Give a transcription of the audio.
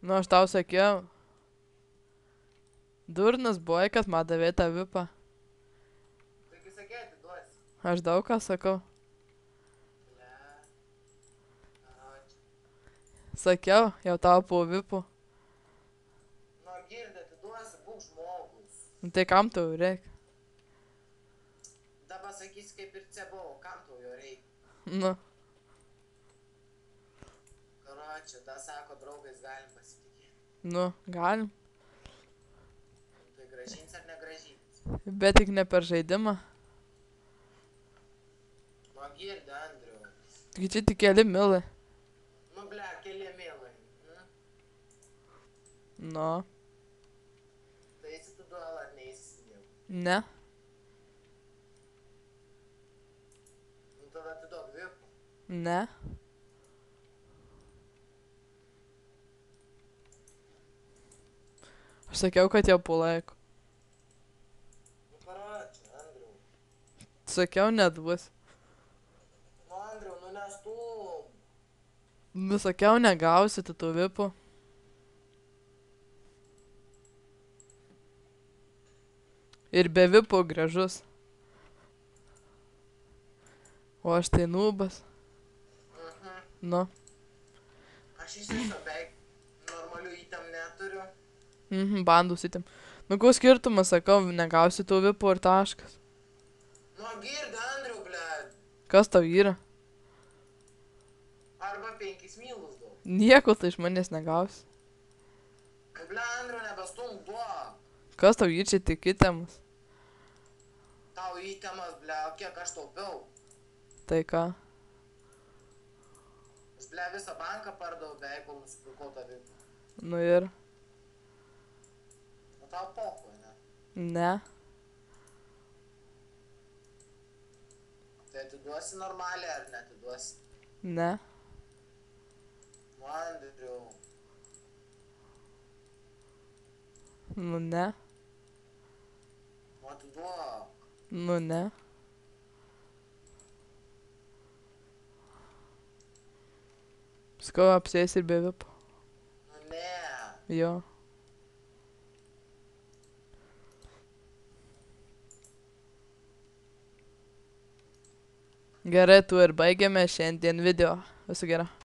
Nu, aš tau sakiau. Durnas buvai, kad man davė tą vipą. Taigi sakė, atiduosi. Aš daug ką sakau. Ble. Karoči. Sakiau, jau tau po vipų. Nu, girdi, atiduosi, būk žmogus. Nu, tai kam tau reikia? Dabar sakysi, kaip ir čia buvo, kam tau jo reikia. Nu, Karoči, da sako, draugais galim pasitikėti. nu, galim. Tai gražins ar negražins? Bet tik ne per žaidimą. Nu, girdi, Andriu. Tik čia tik keli milai. Nu, ble, keli mėlai. Nu, Tai eisi tu duolą ar neįsi jau? ne. Nu, tada atiduok vipą. Ne. Aš sakiau, kad jau po laiko. Nu, karoči, Andriu. Sakiau, neduos. Nu, Andriu, nu nestum. Nu, sakiau, negausi tu tų vipų. Ir be vipų gražus. O aš tai nūbas. Nu. Aš iš viso beveik normalių įtam neturiu. Bandų sitim. Nu, ko skirtumas, sakau, negausi tų vipų ir taškas. Nu, girdi, Andriu, ble. Kas tau yra? Arba 5 mylus duok. Nieko tai iš manęs negausi. Nu, ble, Andriu, nebestum duok. Kas tau yra čia tik įtemas? Tau įtemas, ble, o kiek aš taupiau. Tai ką? Aš, ble, visą banką pardaviau beveik, kol nusipirkau tą vipą. Nu ir? O tau pokoj, ne? Ne. Tai atiduosi normaliai ar neatiduosi? Ne. Nu, Andriu. Nu ne. Nu, atiduok. Nu ne. Sakau, apsės ir be vipų. Nu, ne. Jo. Gerai, tu ir baigiame šiandien video. Viso gero.